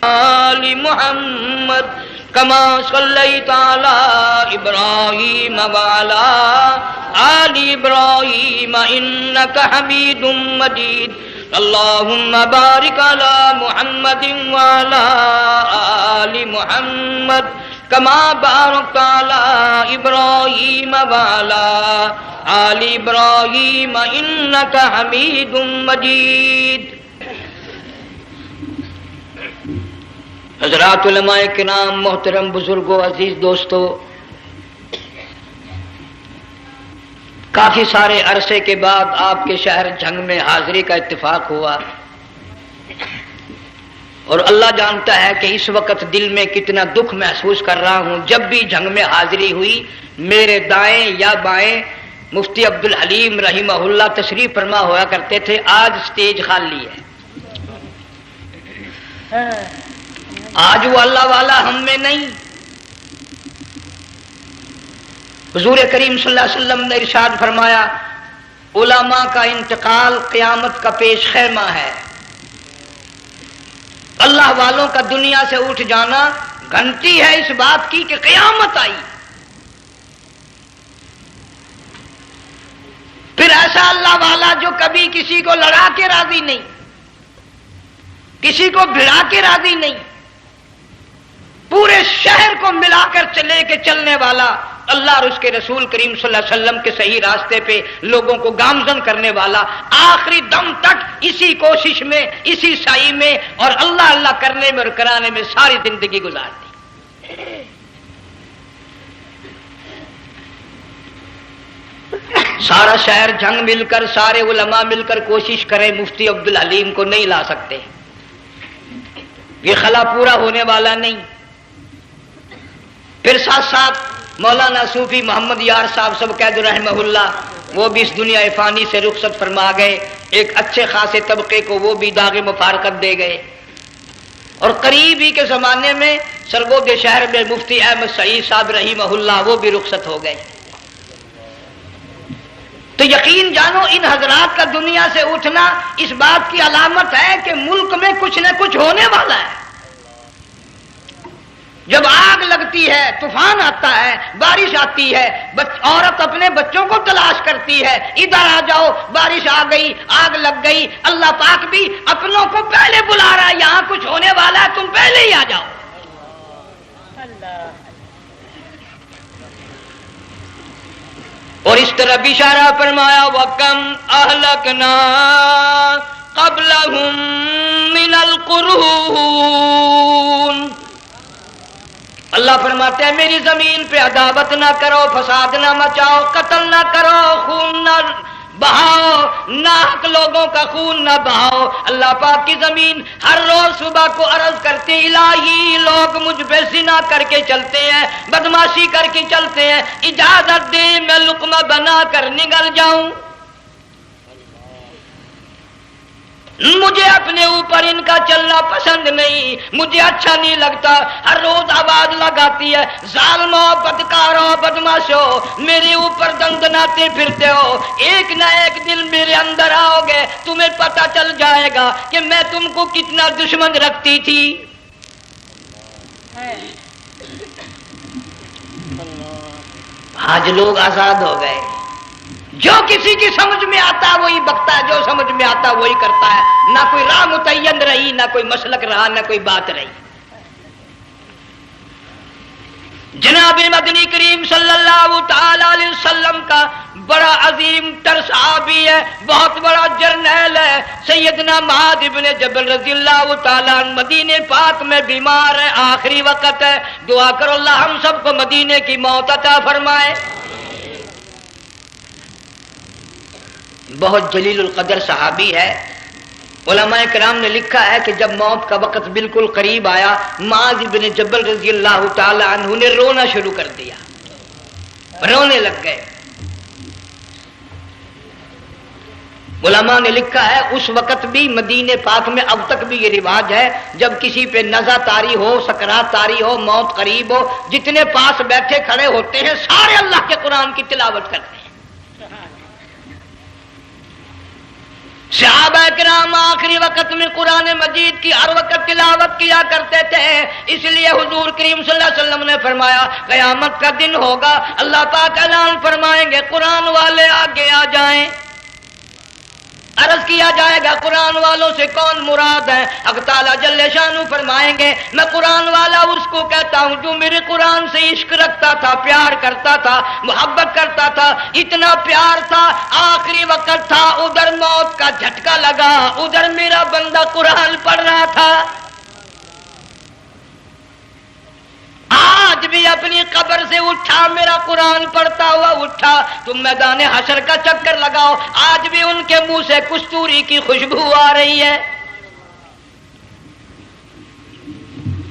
آل محمد کما صلیت علی ابراہیم وعلی آل ابراہیم انک حمید مجید اللہم بارک علی محمد وعلی آل محمد کما بارکت علی ابراہیم وعلی آل ابراہیم انک حمید مجید۔ حضرات علماء کرام، محترم بزرگوں، عزیز دوستو، کافی سارے عرصے کے بعد آپ کے شہر جھنگ میں حاضری کا اتفاق ہوا، اور اللہ جانتا ہے کہ اس وقت دل میں کتنا دکھ محسوس کر رہا ہوں۔ جب بھی جھنگ میں حاضری ہوئی، میرے دائیں یا بائیں مفتی عبدالحلیم رحمہ اللہ تشریف فرما ہوا کرتے تھے۔ آج سٹیج خالی ہے، آج وہ اللہ والا ہم میں نہیں۔ حضور کریم صلی اللہ علیہ وسلم نے ارشاد فرمایا، علماء کا انتقال قیامت کا پیش خیمہ ہے۔ اللہ والوں کا دنیا سے اٹھ جانا گھنٹی ہے اس بات کی کہ قیامت آئی۔ پھر ایسا اللہ والا جو کبھی کسی کو لڑا کے راضی نہیں، کسی کو بھڑا کے راضی نہیں، پورے شہر کو ملا کر چلے کے چلنے والا، اللہ اور اس کے رسول کریم صلی اللہ علیہ وسلم کے صحیح راستے پہ لوگوں کو گامزن کرنے والا، آخری دم تک اسی کوشش میں، اسی سائی میں اور اللہ اللہ کرنے میں اور کرانے میں ساری زندگی گزار دی۔ سارا شہر جنگ مل کر، سارے علماء مل کر کوشش کریں، مفتی عبدالحلیم کو نہیں لا سکتے، یہ خلا پورا ہونے والا نہیں۔ پھر ساتھ ساتھ مولانا صوفی محمد یار صاحب سب قید رحمہ اللہ، وہ بھی اس دنیا فانی سے رخصت فرما گئے، ایک اچھے خاصے طبقے کو وہ بھی داغ مفارقت دے گئے۔ اور قریب ہی کے زمانے میں سرگود شہر میں مفتی احمد سعید صاحب رحمہ اللہ وہ بھی رخصت ہو گئے۔ تو یقین جانو ان حضرات کا دنیا سے اٹھنا اس بات کی علامت ہے کہ ملک میں کچھ نہ کچھ ہونے والا ہے۔ جب آگ لگتی ہے، طوفان آتا ہے، بارش آتی ہے، عورت اپنے بچوں کو تلاش کرتی ہے، ادھر آ جاؤ، بارش آ گئی، آگ لگ گئی، اللہ پاک بھی اپنوں کو پہلے بلا رہا ہے، یہاں کچھ ہونے والا ہے، تم پہلے ہی آ جاؤ۔ اور اس طرح اشارہ فرمایا، وَكَمْ أَهْلَكْنَا قَبْلَهُمْ مِنَ الْقُرُونِ۔ اللہ فرماتے ہیں میری زمین پہ عداوت نہ کرو، فساد نہ مچاؤ، قتل نہ کرو، خون نہ بہاؤ، ناحق لوگوں کا خون نہ بہاؤ۔ اللہ پاک کی زمین ہر روز صبح کو عرض کرتی، الہی لوگ مجھ پہ زنا کر کے چلتے ہیں، بدماشی کر کے چلتے ہیں، اجازت دے میں لقمہ بنا کر نگل جاؤں۔ مجھے اپنے اوپر ان کا چلنا پسند نہیں، مجھے اچھا نہیں لگتا۔ ہر روز آواز لگاتی ہے، ظالموں، بدکاروں، بدماشوں، میرے اوپر دندناتے پھرتے ہو، ایک نہ ایک دن میرے اندر آؤ گے، تمہیں پتہ چل جائے گا کہ میں تم کو کتنا دشمن رکھتی تھی۔ آج لوگ آزاد ہو گئے، جو کسی کی سمجھ میں آتا ہے وہی بکتا ہے، جو سمجھ میں آتا ہے وہی کرتا ہے، نہ کوئی راہ متعین رہی، نہ کوئی مسلک رہا، نہ کوئی بات رہی۔ جناب مدنی کریم صلی اللہ تعالی علیہ وسلم کا بڑا عظیم تر صحابی ہے، بہت بڑا جرنیل ہے، سیدنا معاذ ابن جبل رضی اللہ تعالی عنہ مدینے پاک میں بیمار ہے، آخری وقت ہے، دعا کرو اللہ ہم سب کو مدینے کی موت عطا فرمائے۔ بہت جلیل القدر صحابی ہے، علماء کرام نے لکھا ہے کہ جب موت کا وقت بالکل قریب آیا، معاذ بن جبل رضی اللہ تعالی عنہ نے رونا شروع کر دیا، رونے لگ گئے۔ علماء نے لکھا ہے اس وقت بھی مدینے پاک میں اب تک بھی یہ رواج ہے، جب کسی پہ نزع طاری ہو، سکرات طاری ہو، موت قریب ہو، جتنے پاس بیٹھے کھڑے ہوتے ہیں سارے اللہ کے قرآن کی تلاوت کرتے ہیں۔ صحابہ کرام آخری وقت میں قرآن مجید کی ہر وقت تلاوت کیا کرتے تھے، اس لیے حضور کریم صلی اللہ علیہ وسلم نے فرمایا قیامت کا دن ہوگا، اللہ پاک اعلان فرمائیں گے قرآن والے آگے آ جائیں۔ عرض کیا جائے گا قرآن والوں سے کون مراد ہے؟ حق تعالیٰ جل شانہ فرمائیں گے میں قرآن والا اس کو کہتا ہوں جو میرے قرآن سے عشق رکھتا تھا، پیار کرتا تھا، محبت کرتا تھا، اتنا پیار تھا آخری وقت تھا، ادھر موت کا جھٹکا لگا، ادھر میرا بندہ قرآن پڑھ رہا تھا، آج بھی اپنی قبر سے اٹھا، میرا قرآن پڑھتا ہوا اٹھا، تم میدان حشر کا چکر لگاؤ، آج بھی ان کے منہ سے کستوری کی خوشبو آ رہی ہے۔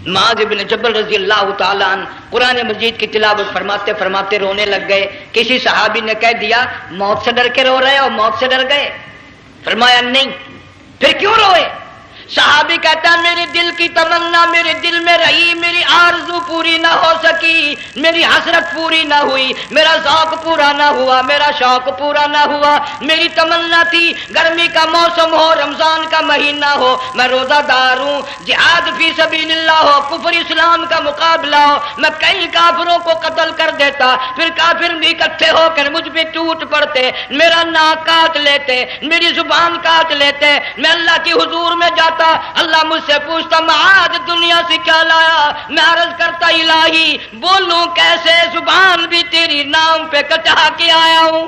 معاذ بن جبل رضی اللہ تعالیٰ عنہ قرآن مجید کی تلاوت فرماتے فرماتے رونے لگ گئے۔ کسی صحابی نے کہہ دیا موت سے ڈر کے رو رہے ہو، موت سے ڈر گئے؟ فرمایا نہیں۔ پھر کیوں روئے؟ صحابی کہتا ہے میرے دل کی تمنا میرے دل میں رہی، میری آرزو پوری نہ ہو سکی، میری حسرت پوری نہ ہوئی، میرا ذوق پورا نہ ہوا، میرا شوق پورا نہ ہوا، میری تمنا تھی گرمی کا موسم ہو، رمضان کا مہینہ ہو، میں روزہ دار ہوں، جہاد فی سبیل اللہ ہو، کفر اسلام کا مقابلہ ہو، میں کئی کافروں کو قتل کر دیتا، پھر کافر بھی اکٹھے ہو کر مجھ پہ ٹوٹ پڑتے، میرا ناک کاٹ لیتے، میری زبان کاٹ لیتے، میں اللہ کی حضور میں جاتا، اللہ مجھ سے پوچھتا معاذ دنیا سے کیا لایا؟ میں عرض کرتا الہی بولوں کیسے، زبان بھی تیری نام پہ کٹا کے آیا ہوں،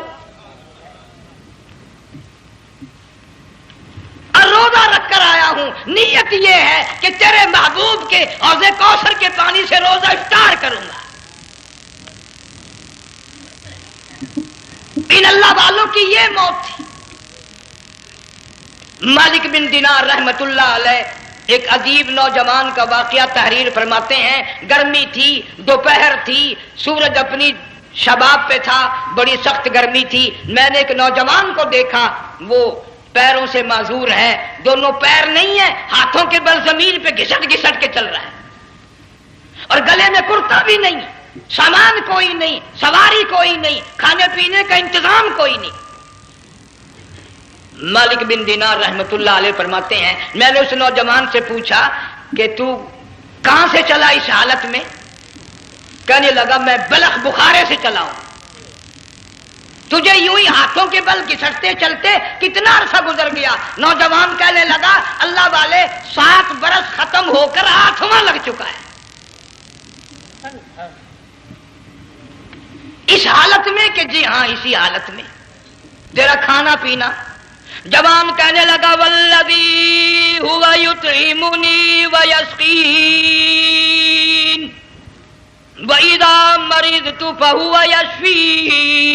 اور روزہ رکھ کر آیا ہوں، نیت یہ ہے کہ تیرے محبوب کے حوض کوثر کے پانی سے روزہ افطار کروں گا۔ ان اللہ والوں کی یہ موت تھی۔ مالک بن دینار رحمت اللہ علیہ ایک عجیب نوجوان کا واقعہ تحریر فرماتے ہیں، گرمی تھی، دوپہر تھی، سورج اپنی شباب پہ تھا، بڑی سخت گرمی تھی، میں نے ایک نوجوان کو دیکھا، وہ پیروں سے معذور ہے، دونوں پیر نہیں ہیں، ہاتھوں کے بل زمین پہ گھسٹ گھسٹ کے چل رہا ہے، اور گلے میں کرتا بھی نہیں، سامان کوئی نہیں، سواری کوئی نہیں، کھانے پینے کا انتظام کوئی نہیں۔ مالک بن دینار رحمت اللہ علیہ فرماتے ہیں میں نے اس نوجوان سے پوچھا کہ تو کہاں سے چلا اس حالت میں؟ کہنے لگا میں بلخ بخارے سے چلا ہوں۔ تجھے یوں ہی ہاتھوں کے بل گھسٹتے چلتے کتنا عرصہ گزر گیا؟ نوجوان کہنے لگا اللہ والے 7 برس ختم ہو کر 8واں لگ چکا ہے۔ اس حالت میں کہ جی ہاں اسی حالت میں تیرا کھانا پینا۔ جوان کہنے لگا والذی ہوا یطعمنی ویسقین وَإِذَا مَرِضْتُ فَهُوَ يَشْفِينِ،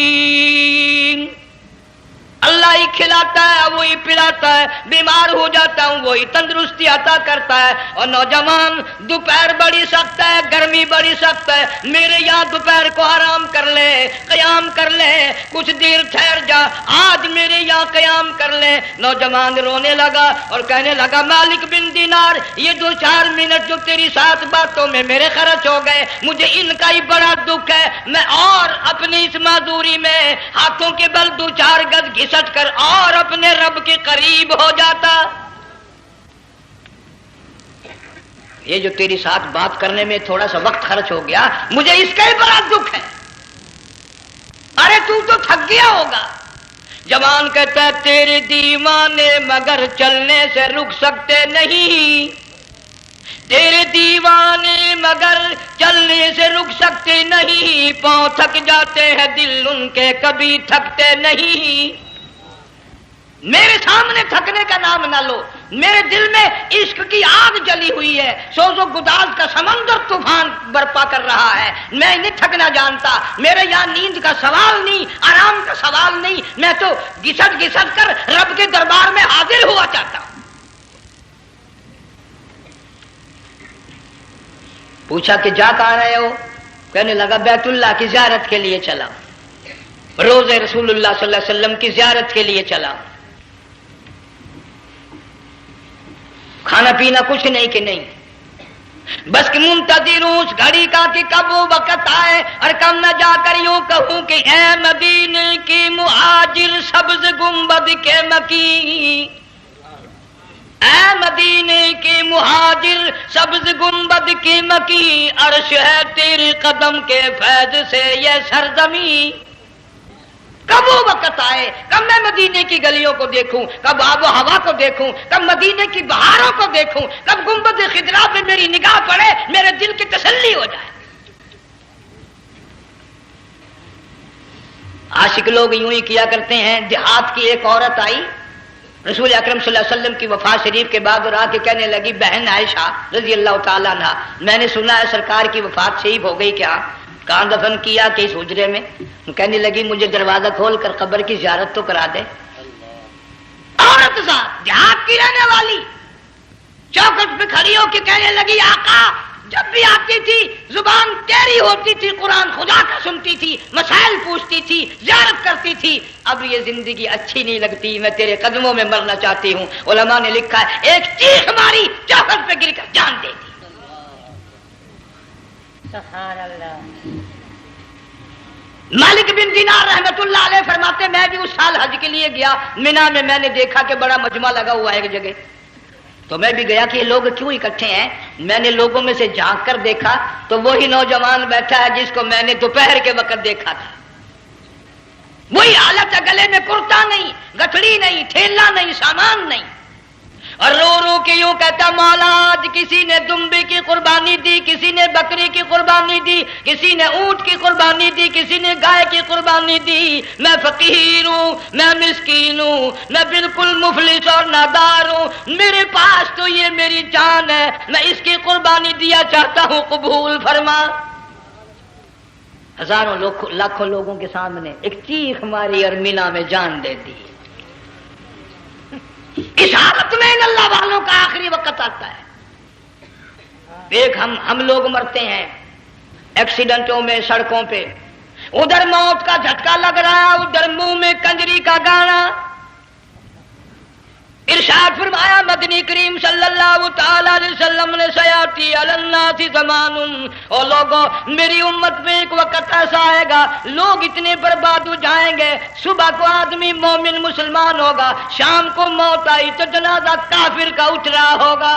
اللہ ہی کھلاتا ہے وہی پلاتا ہے، بیمار ہو جاتا ہوں وہی تندرستی عطا کرتا ہے۔ اور نوجوان دوپہر بڑی سخت ہے، گرمی بڑی سخت ہے، میرے یہاں دوپہر کو آرام کر لے، قیام کر لے، کچھ دیر ٹھہر جا، آج میرے یہاں قیام کر لے۔ نوجوان رونے لگا اور کہنے لگا مالک بن دینار یہ 2-4 منٹ جو تیری ساتھ باتوں میں میرے خرچ ہو گئے، مجھے ان کا ہی بڑا دکھ ہے، میں اور اپنی اس معذوری میں ہاتھوں کے بل 2-4 گز گھسٹ کر اور اپنے رب کے قریب ہو جاتا۔ یہ جو تیری ساتھ بات کرنے میں تھوڑا سا وقت خرچ ہو گیا، مجھے اس کا ہی بڑا دکھ ہے۔ ارے تو تھک گیا ہوگا۔ جوان کہتا ہے تیرے دیوانے مگر چلنے سے رک سکتے نہیں، تیرے دیوانے مگر چلنے سے رک سکتے نہیں، پاؤں تھک جاتے ہیں دل ان کے کبھی تھکتے نہیں۔ میرے سامنے تھکنے کا نام نہ لو، میرے دل میں عشق کی آگ جلی ہوئی ہے، سوز و گداز کا سمندر طوفان برپا کر رہا ہے، میں نہیں تھکنا جانتا، میرے یہاں نیند کا سوال نہیں، آرام کا سوال نہیں، میں تو گھسٹ گھسٹ کر رب کے دربار میں حاضر ہوا چاہتا ہوں۔ پوچھا کہ جا کہاں رہے ہو؟ کہنے لگا بیت اللہ کی زیارت کے لیے چلا، روز رسول اللہ صلی اللہ علیہ وسلم کی زیارت کے لیے چلا، کھانا پینا کچھ نہیں کہ نہیں، بس کہ منتظر ہوں اس گھڑی کا کہ کب وہ وقت آئے اور کب میں جا کر یوں کہوں کہ اے مدینے کی مہاجر سبز گنبد کے مکی، اے مدینے کے مہاجر سبز گنبد کی مکی، عرش ہے تیرے قدم کے فیض سے یہ سرزمین۔ کب وہ وقت آئے، کب میں مدینے کی گلیوں کو دیکھوں، کب آب و ہوا کو دیکھوں، کب مدینے کی بہاروں کو دیکھوں، کب گنبد خضرا پہ میری نگاہ پڑے، میرے دل کی تسلی ہو جائے۔ عاشق لوگ یوں ہی کیا کرتے ہیں۔ دیہات کی ایک عورت آئی رسول اکرم صلی اللہ علیہ وسلم کی وفات شریف کے بعد اور آ کے کہنے لگی بہن عائشہ رضی اللہ تعالیٰ عنہا، میں نے سنا ہے سرکار کی وفات شریف ہو گئی، کیا کہاں دفن کیا کہ اس حجرے میں؟ کہنے لگی مجھے دروازہ کھول کر قبر کی زیارت تو کرا دے۔ عورت ساتھ دیہات کی رہنے والی چوکھٹ پہ کھڑی ہو کے کہنے لگی آقا جب بھی آتی تھی زبان تیری ہوتی تھی، قرآن خدا کا سنتی تھی، مسائل پوچھتی تھی، زیارت کرتی تھی، اب یہ زندگی اچھی نہیں لگتی، میں تیرے قدموں میں مرنا چاہتی ہوں۔ علماء نے لکھا ہے ایک چیخ ماری چوکھٹ پہ گر کر جان دے دی۔ سبحان اللہ۔ مالک بن دینار رحمت اللہ علیہ فرماتے میں بھی اس سال حج کے لیے گیا، مینا میں نے دیکھا کہ بڑا مجمع لگا ہوا ہے ایک جگہ، تو میں بھی گیا کہ یہ لوگ کیوں اکٹھے ہیں۔ میں نے لوگوں میں سے جھانک کر دیکھا تو وہی نوجوان بیٹھا ہے جس کو میں نے دوپہر کے وقت دیکھا تھا، وہی حالت ہے، گلے میں کرتا نہیں، گٹھڑی نہیں، تھیلا نہیں، سامان نہیں، اور رو رو کے یوں کہتا مولا آج کسی نے دمبی کی قربانی دی، کسی نے بکری کی قربانی دی، کسی نے اونٹ کی قربانی دی، کسی نے گائے کی قربانی دی، میں فقیر ہوں، میں مسکین ہوں، میں بالکل مفلس اور نادار ہوں، میرے پاس تو یہ میری جان ہے، میں اس کی قربانی دیا چاہتا ہوں، قبول فرما۔ ہزاروں لاکھوں لوگوں کے سامنے ایک چیخ ماری اور مینا میں جان دے دی۔ اس حالت میں ان اللہ والوں کا آخری وقت آتا ہے۔ ایک ہم لوگ مرتے ہیں ایکسیڈنٹوں میں، سڑکوں پہ، ادھر موت کا جھٹکا لگ رہا ہے، ادھر منہ میں کنجری کا گانا۔ ارشاد فرمایا مدنی کریم صلی اللہ تعالی علیہ وسلم نے سیاتی علی الناس زمان، او لوگوں میری امت میں ایک وقت ایسا آئے گا لوگ اتنے برباد ہو جائیں گے، صبح کو آدمی مومن مسلمان ہوگا، شام کو موت آئی تو جنازہ کافر کا اٹھ رہا ہوگا۔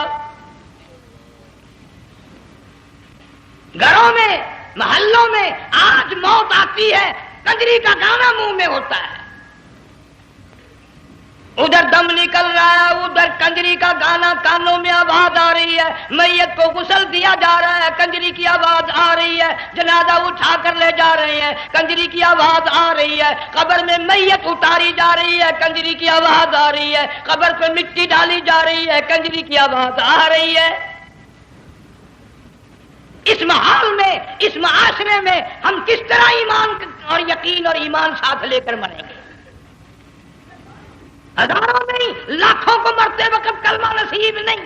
گھروں میں، محلوں میں آج موت آتی ہے، کنجری کا گانا منہ میں ہوتا ہے، ادھر دم نکل رہا ہے، ادھر کنجری کا گانا کانوں میں آواز آ رہی ہے، میت کو غسل دیا جا رہا ہے، کنجری کی آواز آ رہی ہے، جنازہ اٹھا کر لے جا رہے ہیں، کنجری کی آواز آ رہی ہے، قبر میں میت اتاری جا رہی ہے، کنجری کی آواز آ رہی ہے، قبر پہ مٹی ڈالی جا رہی ہے، کنجری کی آواز آ رہی ہے۔ اس محال میں، اس معاشرے میں ہم کس طرح ایمان اور یقین اور ایمان ساتھ لے کر مریں گے؟ ہزاروں نہیں لاکھوں کو مرتے وقت کلمہ نصیب نہیں۔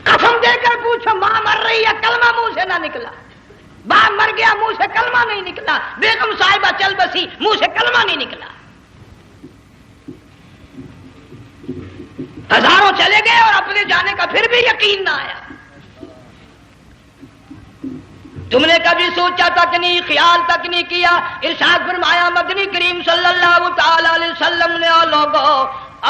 قسم دے کر پوچھو ماں مر رہی ہے کلمہ منہ سے نہ نکلا، باپ مر گیا منہ سے کلمہ نہیں نکلا، بیگم صاحبہ چل بسی منہ سے کلمہ نہیں نکلا، ہزاروں چلے گئے اور اپنے جانے کا پھر بھی یقین نہ آیا۔ تم نے کبھی سوچا تک نہیں، خیال تک نہیں کیا۔ ارشاد فرمایا مدنی کریم صلی اللہ تعالی علیہ وسلم نے اور لوگوں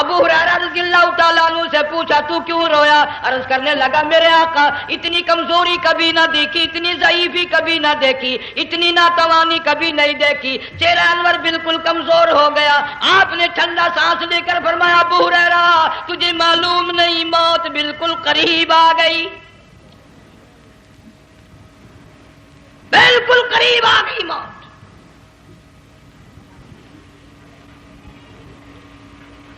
ابو ہریرہ رضی اللہ تعالیٰ عنہ سے پوچھا تو کیوں رویا؟ عرض کرنے لگا میرے آقا اتنی کمزوری کبھی نہ دیکھی، اتنی ضعیفی کبھی نہ دیکھی، اتنی ناتوانی کبھی نہیں دیکھی، چہرہ انور بالکل کمزور ہو گیا۔ آپ نے ٹھنڈا سانس لے کر فرمایا ابو ہریرہ تجھے معلوم نہیں موت بالکل قریب آ گئی، بالکل قریب آ گئی موت۔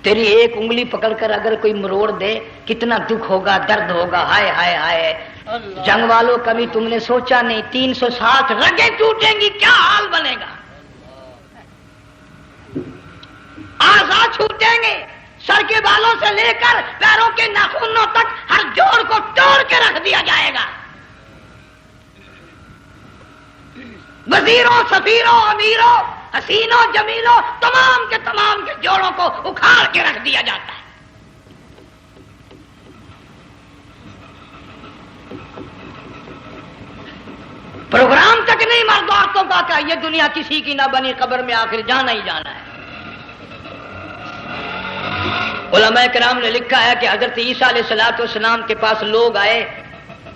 تیری ایک انگلی پکڑ کر اگر کوئی مروڑ دے کتنا دکھ ہوگا، درد ہوگا، ہائے ہائے ہائے۔ جنگ والوں کبھی تم نے سوچا نہیں 360 رگیں ٹوٹیں گی کیا حال بنے گا، اعضاء چھوٹیں گے، سر کے بالوں سے لے کر پیروں کے ناخنوں تک ہر جوڑ کو توڑ کے رکھ دیا جائے گا، وزیروں، سفیروں، امیروں، حسینوں، جمیلوں، تمام کے جوڑوں کو اکھاڑ کے رکھ دیا جاتا ہے۔ کہا یہ دنیا کسی کی نہ بنی، قبر میں آخر جانا ہی جانا ہے۔ علماء کرام نے لکھا ہے کہ حضرت عیسیٰ علیہ السلام کے پاس لوگ آئے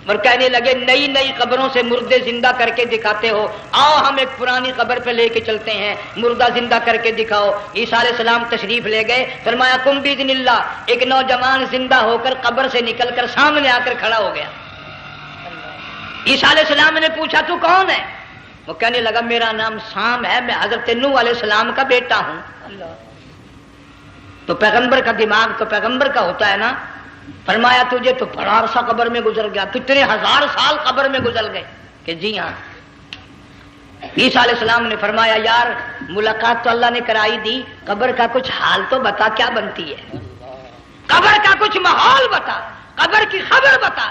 اور کہنے لگے نئی نئی قبروں سے مردے زندہ کر کے دکھاتے ہو، آؤ ہم ایک پرانی قبر پہ لے کے چلتے ہیں، مردہ زندہ کر کے دکھاؤ۔ عیسیٰ علیہ السلام تشریف لے گئے، فرمایا کم باذن اللہ، ایک نوجوان زندہ ہو کر قبر سے نکل کر سامنے آ کر کھڑا ہو گیا۔ عیسیٰ علیہ السلام نے پوچھا تو کون ہے؟ وہ کہنے لگا میرا نام سام ہے، میں حضرت نوح علیہ السلام کا بیٹا ہوں۔ تو پیغمبر کا دماغ تو پیغمبر کا ہوتا ہے نا۔ فرمایا تجھے تو بڑا عرصہ قبر میں گزر گیا، کتنے ہزار سال قبر میں گزر گئے؟ کہ جی ہاں۔ عیسیٰ علیہ السلام نے فرمایا یار ملاقات تو اللہ نے کرائی دی، قبر کا کچھ حال تو بتا، کیا بنتی ہے؟ قبر کا کچھ ماحول بتا، قبر کی خبر بتا۔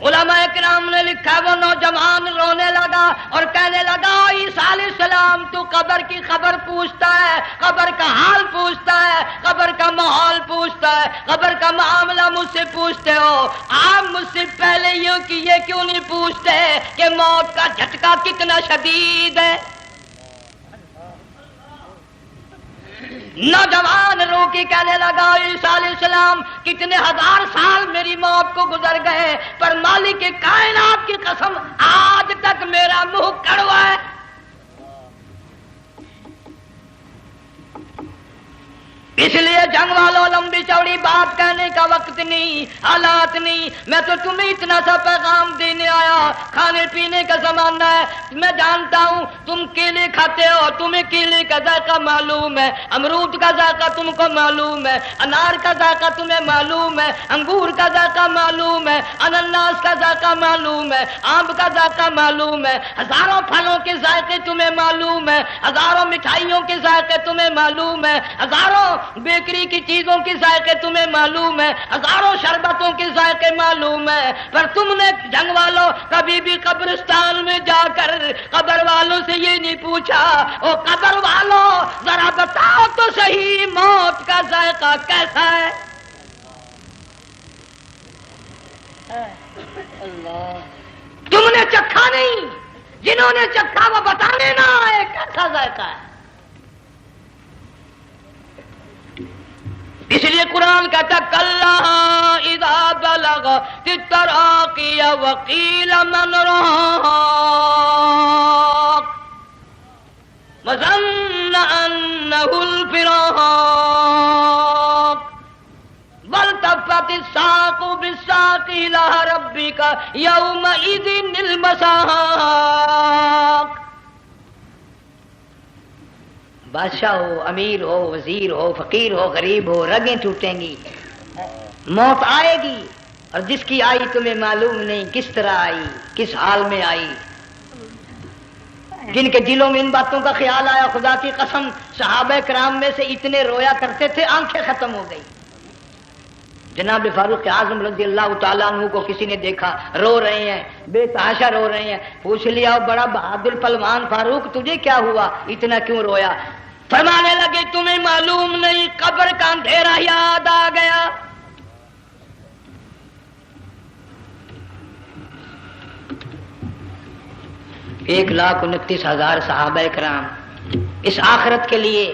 علماء کرام نے لکھا وہ نوجوان رونے لگا اور کہنے لگا عیسیٰ علیہ السلام تو قبر کی خبر پوچھتا ہے، قبر کا حال پوچھتا ہے، قبر کا ماحول پوچھتا ہے، قبر کا معاملہ مجھ سے پوچھتے ہو، آپ مجھ سے پہلے یہ کیوں نہیں پوچھتے کہ موت کا جھٹکا کتنا شدید ہے؟ نوجوان رو کے کہنے لگا عیسیٰ علیہ السلام کتنے ہزار سال میری موت کو گزر گئے، پر مالک کائنات کی قسم آج تک میرا منہ کڑوا ہے۔ اس لیے جنگ والوں لمبی چوڑی بات کہنے کا وقت نہیں، حالات نہیں، میں تو تمہیں اتنا سا پیغام دینے آیا، کھانے پینے کا زمانہ ہے، میں جانتا ہوں تم کیلے کھاتے ہو، تمہیں کیلے کا ذائقہ معلوم ہے، امرود کا ذائقہ تم کو معلوم ہے، انار کا ذائقہ تمہیں معلوم ہے، انگور کا ذائقہ معلوم ہے، انناس کا ذائقہ معلوم ہے، آم کا ذائقہ معلوم ہے، ہزاروں پھلوں کے ذائقے تمہیں معلوم ہے، ہزاروں مٹھائیوں کے ذائقے تمہیں معلوم ہے، ہزاروں بیکری کی چیزوں کے ذائقے تمہیں معلوم ہے، ہزاروں شربتوں کے ذائقے معلوم ہے، پر تم نے جنگ والوں کبھی بھی قبرستان میں جا کر قبر والوں سے یہ نہیں پوچھا او قبر والوں ذرا بتاؤ تو صحیح موت کا ذائقہ کیسا ہے؟ تم نے چکھا نہیں، جنہوں نے چکھا وہ بتانے نہ آئے کیسا ذائقہ ہے۔ اس لیے قرآن کہتا کلا اذا بلغت التراقی وقیل من راق وظن انه الفراق والتفت الساق بالساق الى ربك يومئذ المساق۔ بادشاہ ہو، امیر ہو، وزیر ہو، فقیر ہو، غریب ہو، رگیں ٹوٹیں گی، موت آئے گی، اور جس کی آئی تمہیں معلوم نہیں کس طرح آئی، کس حال میں آئی۔ جن کے دلوں میں ان باتوں کا خیال آیا خدا کی قسم صحابہ کرام میں سے اتنے رویا کرتے تھے آنکھیں ختم ہو گئی۔ جناب فاروق اعظم رضی اللہ تعالیٰ عنہ کو کسی نے دیکھا رو رہے ہیں، بے تحاشا رو رہے ہیں، پوچھ لیا بڑا بہادر پہلوان فاروق تجھے کیا ہوا، اتنا کیوں رویا؟ فرمانے لگے تمہیں معلوم نہیں قبر کا اندھیرا یاد آ گیا۔ ایک 1,29,000 صحابہ کرام اس آخرت کے لیے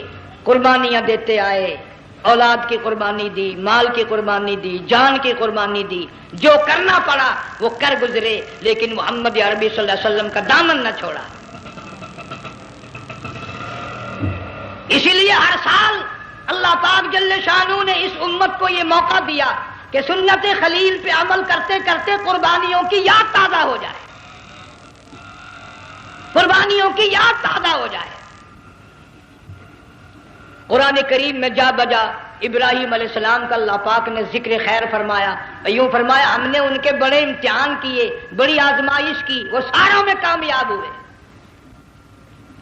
قربانیاں دیتے آئے، اولاد کی قربانی دی، مال کی قربانی دی، جان کی قربانی دی، جو کرنا پڑا وہ کر گزرے، لیکن محمد عربی صلی اللہ علیہ وسلم کا دامن نہ چھوڑا۔ اسی لیے ہر سال اللہ پاک جل شانہ نے اس امت کو یہ موقع دیا کہ سنت خلیل پہ عمل کرتے کرتے قربانیوں کی یاد تازہ ہو جائے، قربانیوں کی یاد تازہ ہو جائے۔ قرآن کریم میں جا بجا ابراہیم علیہ السلام کا اللہ پاک نے ذکر خیر فرمایا، یوں فرمایا ہم نے ان کے بڑے امتحان کیے، بڑی آزمائش کی، وہ ساروں میں کامیاب ہوئے۔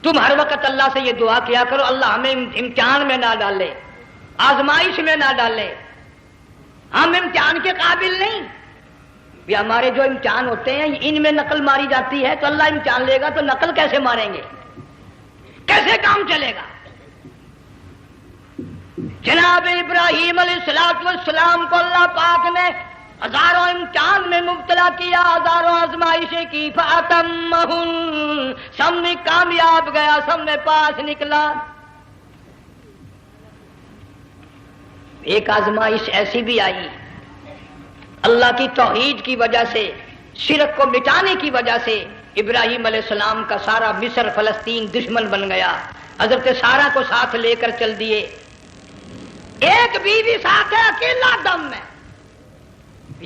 تم ہر وقت اللہ سے یہ دعا کیا کرو اللہ ہمیں امتحان میں نہ ڈالے، آزمائش میں نہ ڈالے، ہم امتحان کے قابل نہیں۔ یہ ہمارے جو امتحان ہوتے ہیں ان میں نقل ماری جاتی ہے، تو اللہ امتحان لے گا تو نقل کیسے ماریں گے، کیسے کام چلے گا؟ جناب ابراہیم علیہ السلام کو اللہ پاک نے ہزاروں امتحان میں مبتلا کیا، ہزاروں آزمائشیں کی، فَأَتَمَّهُنَّ سب میں کامیاب گیا، سب میں پاس نکلا۔ ایک آزمائش ایسی بھی آئی اللہ کی توحید کی وجہ سے، شرک کو مٹانے کی وجہ سے ابراہیم علیہ السلام کا سارا مصر فلسطین دشمن بن گیا، حضرت سارہ کو ساتھ لے کر چل دیے، ایک بیوی ساتھ ہے، اکیلا دم ہے۔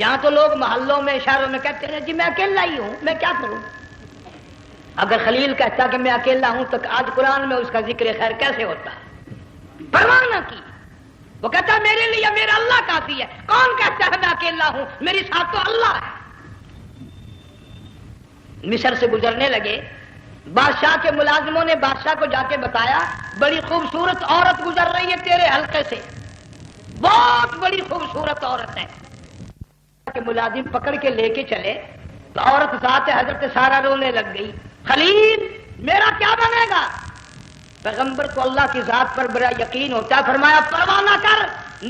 یہاں تو لوگ محلوں میں شہروں میں کہتے ہیں جی میں اکیلا ہی ہوں، میں کیا کروں؟ اگر خلیل کہتا کہ میں اکیلا ہوں تو آج قرآن میں اس کا ذکر خیر کیسے ہوتا؟ پرواہ نہ کی، وہ کہتا ہے میرے لیے میرا اللہ کافی ہے۔ کون کہتا ہے میں اکیلا ہوں؟ میری ساتھ تو اللہ ہے۔ مصر سے گزرنے لگے، بادشاہ کے ملازموں نے بادشاہ کو جا کے بتایا بڑی خوبصورت عورت گزر رہی ہے تیرے حلقے سے، بہت بڑی خوبصورت عورت ہے۔ کہ ملازم پکڑ کے لے کے چلے تو عورت ذات حضرت سارہ رونے لگ گئی، خلیل میرا کیا بنے گا؟ پیغمبر کو اللہ کی ذات پر بڑا یقین ہوتا ہے، فرمایا پرواہ نہ کر،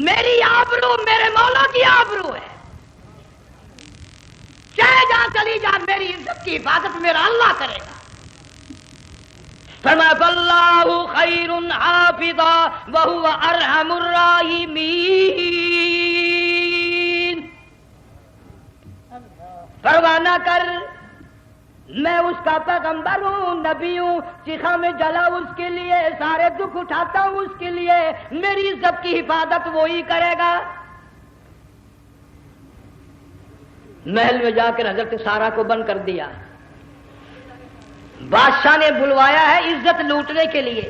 میری آبرو میرے مولا کی آبرو ہے، چاہے جہاں چلی جا میری عزت کی حفاظت میرا اللہ کرے گا۔ فرمایا فاللہ خیر حافظا وہو ارحم الراحمین، پرواہ نہ کر، میں اس کا پیغمبر ہوں، نبی ہوں، چیخا میں جلا اس کے لیے، سارے دکھ اٹھاتا ہوں اس کے لیے، میری عزت کی حفاظت وہی کرے گا۔ محل میں جا کر حضرت سارہ کو بند کر دیا، بادشاہ نے بلوایا ہے عزت لوٹنے کے لیے،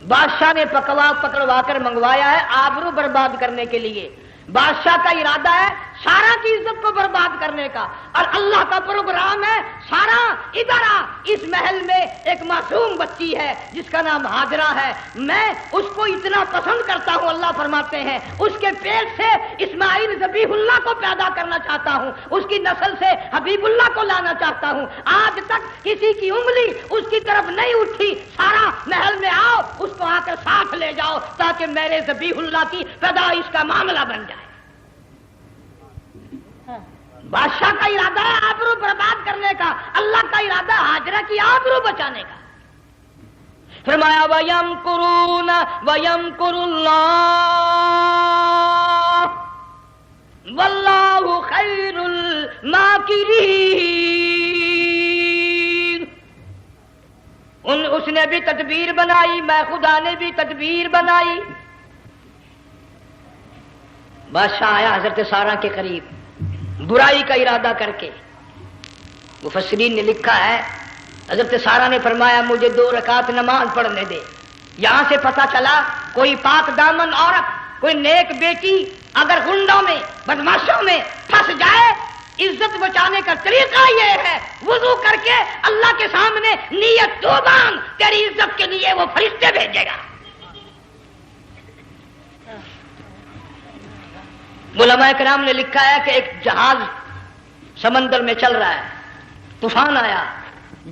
بادشاہ نے پکڑوا کر منگوایا ہے آبرو برباد کرنے کے لیے، بادشاہ کا ارادہ ہے سارہ کی عزت کو برباد کرنے کا، اور اللہ کا پروگرام ہے سارہ ادھر آ، اس محل میں ایک معصوم بچی ہے جس کا نام ہاجرہ ہے، میں اس کو اتنا پسند کرتا ہوں، اللہ فرماتے ہیں اس کے پیٹ سے اسماعیل ذبیح اللہ کو پیدا کرنا چاہتا ہوں، اس کی نسل سے حبیب اللہ کو لانا چاہتا ہوں، آج تک کسی کی انگلی اس کی طرف نہیں اٹھی، سارا محل میں آؤ، اس کو آ کر ساتھ لے جاؤ تاکہ میرے ذبیح اللہ کی پیدائش کا معاملہ بن جائے۔ بادشاہ کا ارادہ ہے آبرو برباد کرنے کا، اللہ کا ارادہ ہاجرہ کی آبرو بچانے کا۔ فرمایا وَيَمْكُرُونَ وَيَمْكُرُ اللَّهُ وَاللَّهُ خَيْرُ الْمَاكِرِينَ، اس نے بھی تدبیر بنائی، میں خدا نے بھی تدبیر بنائی۔ بادشاہ آیا حضرت سارہ کے قریب برائی کا ارادہ کر کے، مفسرین نے لکھا ہے حضرت سارہ نے فرمایا مجھے 2 رکعت نماز پڑھنے دے۔ یہاں سے پتہ چلا کوئی پاک دامن عورت، کوئی نیک بیٹی اگر گنڈوں میں بدماشوں میں پھنس جائے، عزت بچانے کا طریقہ یہ ہے وضو کر کے اللہ کے سامنے نیت تو باندھ، تیری عزت کے لیے وہ فرشتے بھیجے گا۔ علماء کرام نے لکھا ہے کہ ایک جہاز سمندر میں چل رہا ہے، طوفان آیا،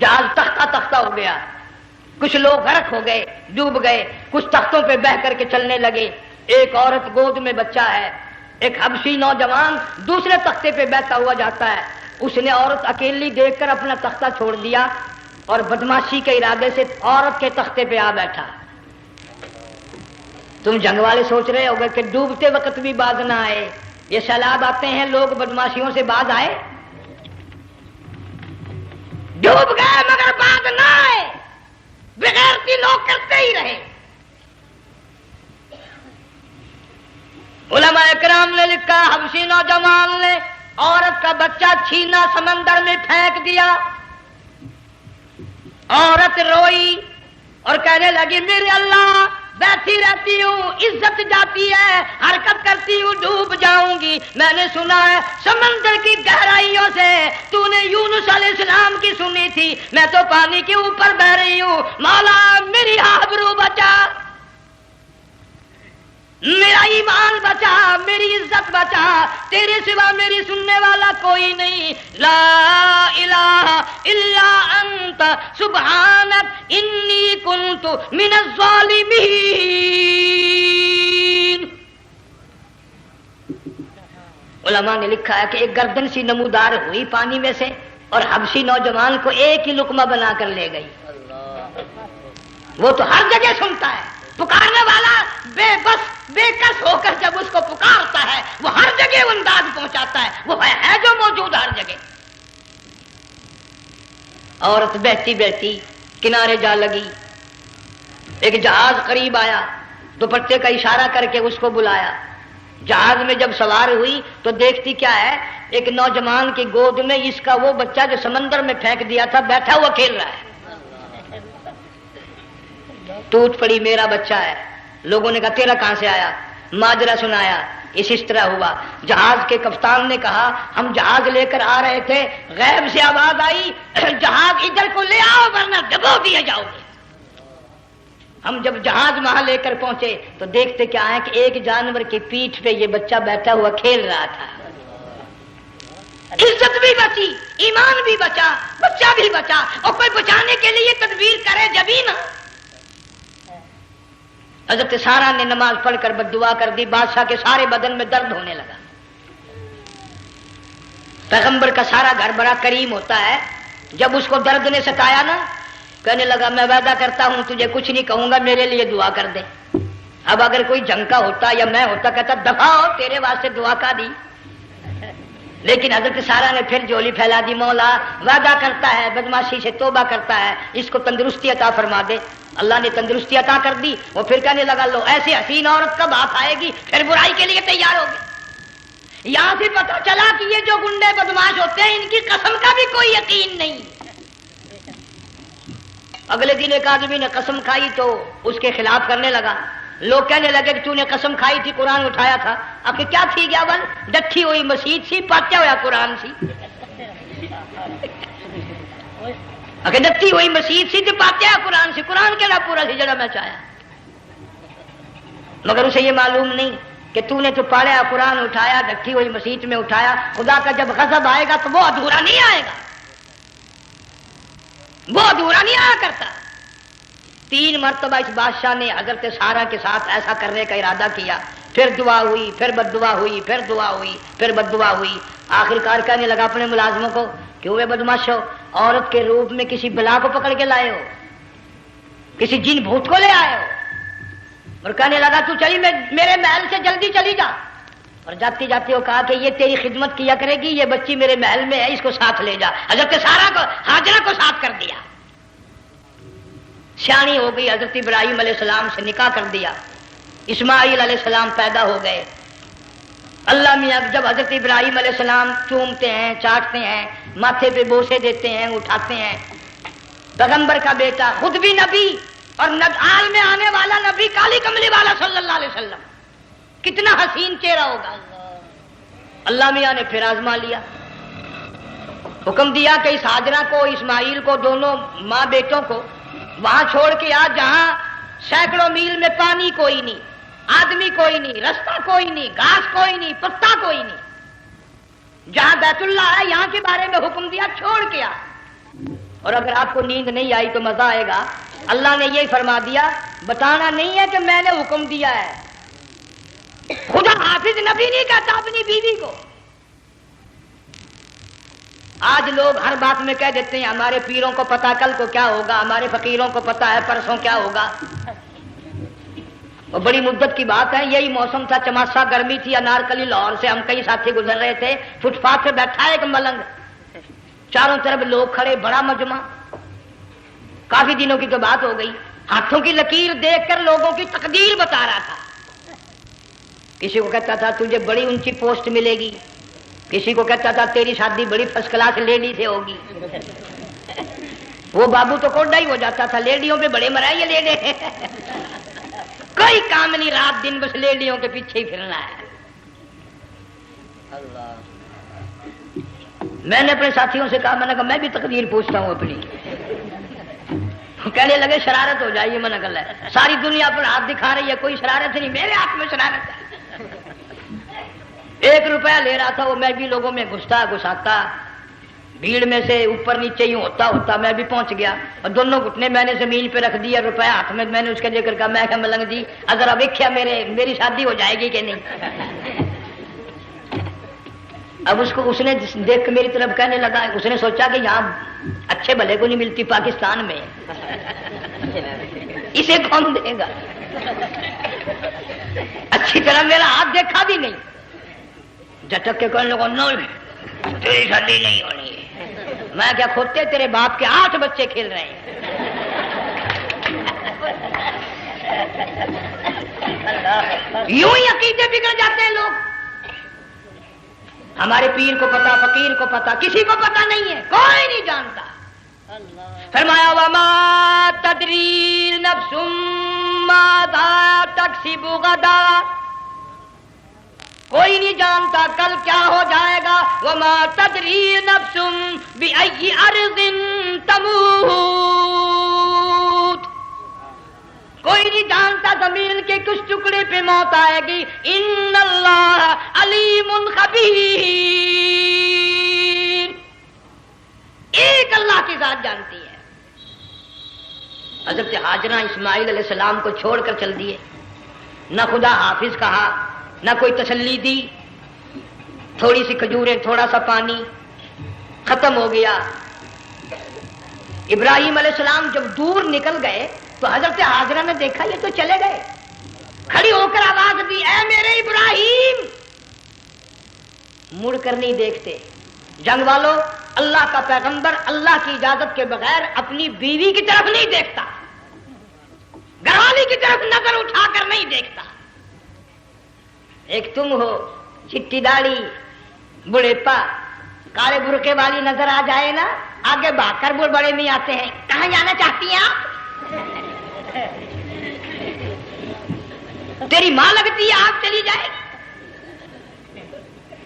جہاز تختہ تختہ ہو گیا، کچھ لوگ غرق ہو گئے، ڈوب گئے، کچھ تختوں پہ بہ کر کے چلنے لگے، ایک عورت گود میں بچہ ہے، ایک حبشی نوجوان دوسرے تختے پہ بیٹھا ہوا جاتا ہے، اس نے عورت اکیلی دیکھ کر اپنا تختہ چھوڑ دیا اور بدماشی کے ارادے سے عورت کے تختے پہ آ بیٹھا۔ تم جنگ والے سوچ رہے ہوگے کہ ڈوبتے وقت بھی باز نہ آئے، یہ سیلاب آتے ہیں لوگ بدماشیوں سے باز آئے؟ ڈوب گئے مگر باز نہ آئے، بغیرتی لوگ کرتے ہی رہے۔ علماء کرام نے لکھا حبشی نوجوان نے عورت کا بچہ چھینا سمندر میں پھینک دیا، عورت روئی اور کہنے لگی میرے اللہ بیٹھی رہتی ہوں، عزت جاتی ہے، حرکت کرتی ہوں ڈوب جاؤں گی، میں نے سنا ہے سمندر کی گہرائیوں سے تو نے یونس علیہ السلام کی سنی تھی، میں تو پانی کے اوپر بہ رہی ہوں، مولا میری آبرو بچا، میرا ایمان بچا، میری عزت بچا، تیرے سوا میری سننے والا کوئی نہیں، لا الہ الا انت سبحانک انی کنت من الظالمین۔ علماء نے لکھا ہے کہ ایک گردن سی نمودار ہوئی پانی میں سے اور حبشی نوجوان کو ایک ہی لقمہ بنا کر لے گئی. وہ تو ہر جگہ سنتا ہے، پکارنے والا بے بس بے کس ہو کر جب اس کو پکارتا ہے وہ ہر جگہ انداز پہنچاتا ہے، وہ ہے جو موجود ہر جگہ. عورت بہتی بہتی کنارے جا لگی، ایک جہاز قریب آیا، دوپٹے کا اشارہ کر کے اس کو بلایا. جہاز میں جب سوار ہوئی تو دیکھتی کیا ہے، ایک نوجوان کی گود میں اس کا وہ بچہ جو سمندر میں پھینک دیا تھا بیٹھا ہوا کھیل رہا ہے. ٹوٹ پڑی میرا بچہ ہے. لوگوں نے کہا تیرا کہاں سے آیا؟ ماجرا سنایا. اس طرح ہوا. جہاز کے کپتان نے کہا ہم جہاز لے کر آ رہے تھے، غیب سے آواز آئی جہاز ادھر کو لے آؤ ورنہ ڈبو دیے جاؤ گے. ہم جب جہاز وہاں لے کر پہنچے تو دیکھتے کیا ہے کہ ایک جانور کی پیٹھ پہ یہ بچہ بیٹھا ہوا کھیل رہا تھا. عزت بھی بچی، ایمان بھی بچا، بچہ بھی بچا. اور کوئی بچانے کے لیے تدبیر کرے جبھی نا. حضرت سارا نے نماز پڑھ کر بددعا کر دی. بادشاہ کے سارے بدن میں درد ہونے لگا. پیغمبر کا سارا گھر بڑا کریم ہوتا ہے. جب اس کو درد نے ستایا نا، کہنے لگا میں وعدہ کرتا ہوں تجھے کچھ نہیں کہوں گا، میرے لیے دعا کر دے. اب اگر کوئی جنگ کا ہوتا یا میں ہوتا کہتا دفع ہو، تیرے واسطے دعا کا دی. لیکن حضرت سارا نے پھر جولی پھیلا دی، مولا وعدہ کرتا ہے، بدماشی سے توبہ کرتا ہے، اس کو تندرستی عطا فرما دے. اللہ نے تندرستی عطا کر دی. وہ پھر کہنے لگا لو ایسی حسین عورت کب ہاتھ آئے گی، پھر برائی کے لیے تیار ہو گئے. یہاں سے پتہ چلا کہ یہ جو گنڈے بدماش ہوتے ہیں ان کی قسم کا بھی کوئی یقین نہیں. اگلے دن ایک آدمی نے قسم کھائی تو اس کے خلاف کرنے لگا. لوگ کہنے لگے کہ تو نے قسم کھائی تھی، قرآن اٹھایا تھا. آخر کیا تھی گیا بل ڈٹھی ہوئی مسجد سی، پاٹیا ہوا قرآن سی. آخر ڈٹھی ہوئی مسجد سی تو پاٹیا قرآن سی. قرآن کے نام پورا سی جڑا میں چاہیا. مگر اسے یہ معلوم نہیں کہ تو نے تو پڑھا قرآن اٹھایا، ڈٹھی ہوئی مسجد میں اٹھایا. خدا کا جب غضب آئے گا تو وہ ادھورا نہیں آئے گا، وہ ادھورا نہیں آیا کرتا. 3 مرتبہ اس بادشاہ نے حضرت سارا کے ساتھ ایسا کرنے کا ارادہ کیا. پھر دعا ہوئی، پھر بد دعا ہوئی، پھر دعا ہوئی، پھر بد دعا ہوئی. آخر کار کہنے لگا اپنے ملازموں کو کہ وہ بدماش ہو، عورت کے روپ میں کسی بلا کو پکڑ کے لائے ہو، کسی جن بھوت کو لے آئے ہو. اور کہنے لگا تو چلی میرے محل سے جلدی چلی جا. اور جاتی جاتی وہ کہا کہ یہ تیری خدمت کیا کرے گی، یہ بچی میرے محل میں ہے، اس کو ساتھ لے جا. حضرت سارا کو ہاجرہ کو ساتھ کر دیا. سیانی ہو گئی، حضرت ابراہیم علیہ السلام سے نکاح کر دیا. اسماعیل علیہ السلام پیدا ہو گئے. اللہ میاں جب حضرت ابراہیم علیہ السلام چومتے ہیں، چاٹتے ہیں، ماتھے پہ بوسے دیتے ہیں، اٹھاتے ہیں. پیغمبر کا بیٹا، خود بھی نبی اور عالم میں آنے والا نبی، کالی کملی والا صلی اللہ علیہ وسلم، کتنا حسین چہرہ ہوگا. اللہ میاں نے پھر آزما لیا. حکم دیا کہ اس ہاجرہ کو، اسماعیل کو، دونوں ماں بیٹوں کو وہاں چھوڑ کے آ جہاں سینکڑوں میل میں پانی کوئی نہیں، آدمی کوئی نہیں، رستہ کوئی نہیں، گھاس کوئی نہیں، پتا کوئی نہیں. جہاں بیت اللہ ہے یہاں کے بارے میں حکم دیا، چھوڑ کے آ. اور اگر آپ کو نیند نہیں آئی تو مزہ آئے گا. اللہ نے یہ فرما دیا، بتانا نہیں ہے کہ میں نے حکم دیا ہے. خدا حافظ نبی نہیں کہتا اپنی بیوی کو. آج لوگ ہر بات میں کہہ دیتے ہیں ہمارے پیروں کو پتا کل کو کیا ہوگا، ہمارے فقیروں کو پتا ہے پرسوں کیا ہوگا. اور بڑی مدت کی بات ہے، یہی موسم تھا، چماسا گرمی تھی. انارکلی لاہور سے ہم کئی ساتھی گزر رہے تھے. فٹ پاتھ پہ بیٹھا ہے ایک ملنگ، چاروں طرف لوگ کھڑے، بڑا مجمع. کافی دنوں کی تو بات ہو گئی. ہاتھوں کی لکیر دیکھ کر لوگوں کی تقدیر بتا رہا تھا. کسی کو کہتا تھا تجھے بڑی اونچی پوسٹ ملے گی، کسی کو کہتا تھا تیری شادی بڑی فرسٹ کلاس لیڈی سے ہوگی. وہ بابو تو کوڈا ہی ہو جاتا تھا، لیڈیوں پہ بڑے مرائے یہ لیڈے. کوئی کام نہیں، رات دن بس لیڈیوں کے پیچھے ہی پھرنا ہے. میں نے اپنے ساتھیوں سے کہا، میں نے کہا میں بھی تقدیر پوچھتا ہوں اپنی. کہنے لگے شرارت ہو جائے، یہ منع کر ہے، ساری دنیا پر ہاتھ دکھا رہی ہے، کوئی شرارت نہیں، میرے ہاتھ میں شرارت ہے. 1 روپیہ لے رہا تھا وہ، میں بھی لوگوں میں گھساتا بھیڑ میں سے اوپر نیچے ہی ہوتا میں بھی پہنچ گیا. اور دونوں گھٹنے میں نے زمین پہ رکھ دیا، روپیہ ہاتھ میں نے اس کے ذکر کہا، میں کہ ملنگ جی اگر اب ویکھیا میری شادی ہو جائے گی کہ نہیں. اب اس نے دیکھ کے میری طرف کہنے لگا، اس نے سوچا کہ یہاں اچھے بھلے کو نہیں ملتی پاکستان میں، اسے کون دے گا؟ اچھی طرح میرا ہاتھ دیکھا بھی نہیں، جھٹک کے کہنے لگا نہیں تیری شادی نہیں ہونی ہے۔ میں کیا کھوتے تیرے باپ کے 8 بچے کھیل رہے ہیں۔ یوں ہی عقیدے بگڑ جاتے ہیں لوگ۔ ہمارے پیر کو پتا، فقیر کو پتا، کسی کو پتا نہیں ہے، کوئی نہیں جانتا۔ فرمایا وما تدری نفس ماذا تکسب غدا، کوئی نہیں جانتا کل کیا ہو جائے گا۔ وما تدری نفس بأی ارض تموت، کوئی نہیں جانتا زمین کے کس ٹکڑے پہ موت آئے گی۔ ان اللہ علیم خبیر، ایک اللہ کی ذات جانتی ہے۔ حضرت ہاجرہ اسماعیل علیہ السلام کو چھوڑ کر چل دیے، نہ خدا حافظ کہا، نہ کوئی تسلی دی، تھوڑی سی کھجوریں، تھوڑا سا پانی، ختم ہو گیا۔ ابراہیم علیہ السلام جب دور نکل گئے تو حضرت ہاجرہ نے دیکھا یہ تو چلے گئے، کھڑی ہو کر آواز دی، اے میرے ابراہیم۔ مڑ کر نہیں دیکھتے۔ جنگ والوں، اللہ کا پیغمبر اللہ کی اجازت کے بغیر اپنی بیوی کی طرف نہیں دیکھتا، گھر والی کی طرف نظر اٹھا کر نہیں دیکھتا۔ ایک تم ہو، چٹی داڑھی، بڑھیپا، کالے برقعے والی نظر آ جائے نا، آگے بھاگ کر بڑے میں آتے ہیں، کہاں جانا چاہتی ہیں آپ؟ تیری ماں لگتی ہے آپ چلی جائے،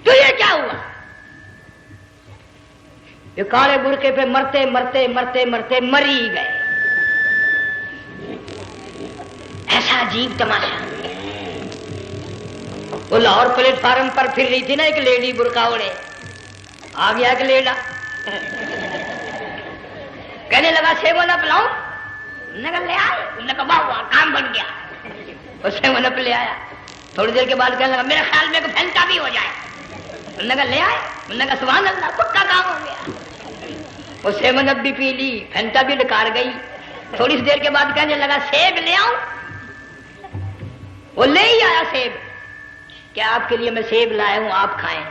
تو یہ کیا ہوا؟ یہ کالے برقعے پہ مرتے مرتے مرتے مرتے مری گئے۔ ایسا عجیب تماشا۔ وہ لاہور پلیٹ فارم پر پھر رہی تھی نا ایک لیڈی برقع اوڑے، آ گیا ایک لیڈا، کہنے لگا سیون اپ لاؤں؟ نے کہا لے آئے، نے کہا واہ واہ کام بن گیا، وہ سیون اپ لے آیا۔ تھوڑی دیر کے بعد کہنے لگا میرے خیال میں کوئی پھینٹا بھی ہو جائے، نے کہا لے آئے، نے کہا سبحان اللہ پکا کام ہو گیا۔ وہ سیون اپ بھی پی لی، پھینٹا بھی ڈکار گئی۔ تھوڑی سی دیر کے بعد کہنے لگا سیب لے آؤں؟ وہ لے ہی آیا سیب، کیا آپ کے لیے میں سیب لایا ہوں آپ کھائیں؟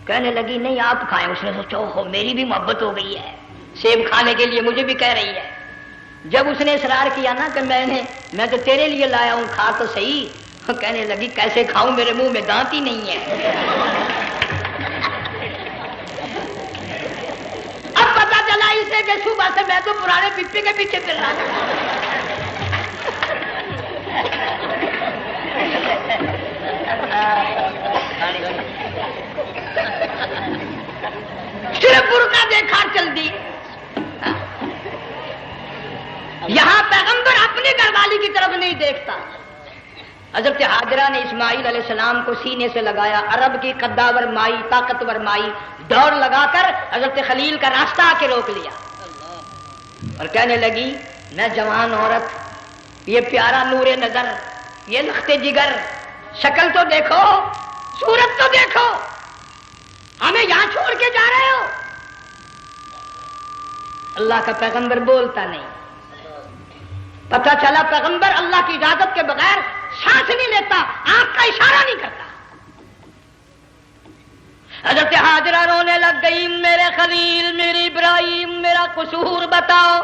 کہنے لگی نہیں آپ کھائیں۔ اس نے سوچا اوہو میری بھی محبت ہو گئی ہے، سیب کھانے کے لیے مجھے بھی کہہ رہی ہے۔ جب اس نے اصرار کیا نا کہ میں تو تیرے لیے لایا ہوں، کھا تو صحیح، کہنے لگی کیسے کھاؤں، میرے منہ میں دانت ہی نہیں ہے۔ اب پتا چلا اسے کہ صبح سے میں تو پرانے پپی کے پیچھے پھر رہا تھا۔ صرف برقع دیکھا چل دی۔ یہاں پیغمبر اپنے گھر والی کی طرف نہیں دیکھتا۔ حضرت ہاجرہ نے اسماعیل علیہ السلام کو سینے سے لگایا، عرب کی قداور مائی، طاقتور مائی، دوڑ لگا کر حضرت خلیل کا راستہ آ کے روک لیا اور کہنے لگی میں جوان عورت، یہ پیارا نور نظر، یہ لخت جگر، شکل تو دیکھو، صورت تو دیکھو، ہمیں یہاں چھوڑ کے جا رہے ہو؟ اللہ کا پیغمبر بولتا نہیں۔ پتہ چلا پیغمبر اللہ کی اجازت کے بغیر سانس نہیں لیتا، آنکھ کا اشارہ نہیں کرتا۔ حضرت ہاجرہ رونے لگ گئی، میرے خلیل، میرے ابراہیم، میرا قصور بتاؤ،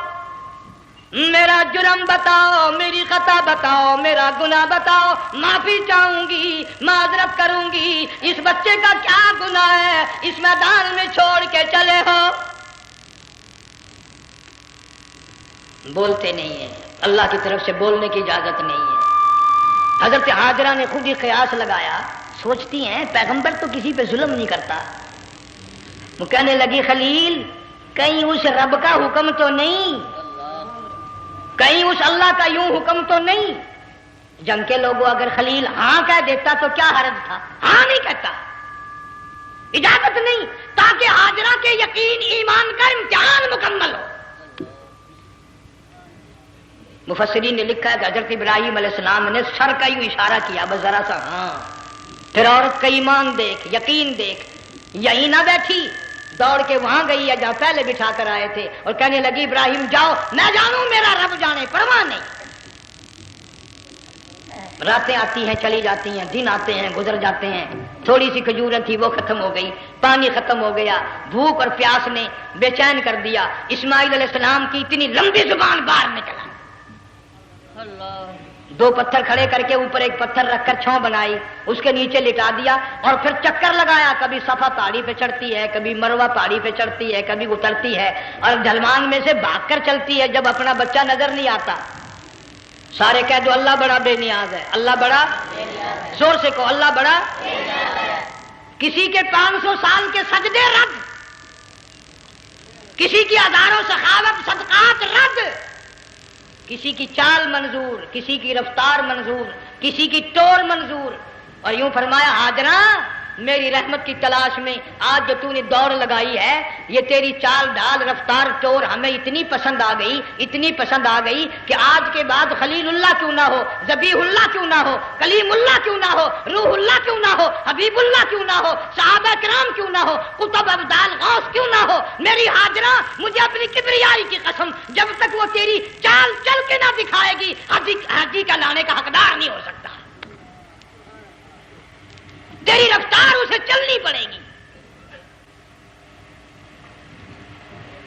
میرا جرم بتاؤ، میری خطا بتاؤ، میرا گناہ بتاؤ، معافی چاہوں گی، معذرت کروں گی، اس بچے کا کیا گناہ ہے اس میدان میں چھوڑ کے چلے ہو؟ بولتے نہیں ہیں، اللہ کی طرف سے بولنے کی اجازت نہیں ہے۔ حضرت ہاجرہ نے خود ہی قیاس لگایا، سوچتی ہیں پیغمبر تو کسی پہ ظلم نہیں کرتا۔ وہ کہنے لگی خلیل کہیں اس رب کا حکم تو نہیں، کہیں اس اللہ کا یوں حکم تو نہیں؟ جنگ کے لوگوں اگر خلیل ہاں کہہ دیتا تو کیا حرج تھا؟ ہاں نہیں کہتا، اجازت نہیں، تاکہ ہاجرہ کے یقین ایمان کا امتحان مکمل ہو۔ مفسرین نے لکھا ہے کہ حضرت ابراہیم علیہ السلام نے سر کا یوں اشارہ کیا، بس ذرا سا ہاں، پھر عورت کا ایمان دیکھ، یقین دیکھ، یہیں نہ بیٹھی، دوڑ کے وہاں گئی ہے جہاں پہلے بٹھا کر آئے تھے، اور کہنے لگی ابراہیم جاؤ، میں جانوں میرا رب جانے، پرواہ نہیں۔ راتیں آتی ہیں چلی جاتی ہیں، دن آتے ہیں گزر جاتے ہیں، تھوڑی سی کھجوریں تھی وہ ختم ہو گئی، پانی ختم ہو گیا، بھوک اور پیاس نے بے چین کر دیا۔ اسماعیل علیہ السلام کی اتنی لمبی زبان باہر نکلا، دو پتھر کھڑے کر کے اوپر ایک پتھر رکھ کر چھاؤں بنائی، اس کے نیچے لٹا دیا، اور پھر چکر لگایا، کبھی صفا پہاڑی پہ چڑھتی ہے، کبھی مروہ پہاڑی پہ چڑھتی ہے، کبھی اترتی ہے، اور ڈھلوان میں سے بھاگ کر چلتی ہے جب اپنا بچہ نظر نہیں آتا۔ سارے کہہ دو اللہ بڑا بے نیاز ہے، اللہ بڑا، زور سے کہو اللہ بڑا۔ کسی کے 500 سال کے سجدے رد، کسی کی ہزاروں سخاوت صدقات رد، کسی کی چال منظور، کسی کی رفتار منظور، کسی کی ٹور منظور۔ اور یوں فرمایا ہاجرہ میری رحمت کی تلاش میں آج جو تو نے دوڑ لگائی ہے، یہ تیری چال ڈال رفتار ٹور ہمیں اتنی پسند آ گئی، اتنی پسند آ گئی کہ آج کے بعد خلیل اللہ کیوں نہ ہو، ذبیح اللہ کیوں نہ ہو، کلیم اللہ کیوں نہ ہو، روح اللہ کیوں نہ ہو، حبیب اللہ کیوں نہ ہو، صحابہ کرام کیوں نہ ہو، قطب ابدال غوث کیوں نہ ہو، میری ہاجرہ مجھے اپنی کبریائی کی قسم جب تک وہ تیری چال چل کے نہ دکھائے گی حاجی کا لانے کا حقدار نہیں ہو سکتا، تیری رفتار اسے چلنی پڑے گی۔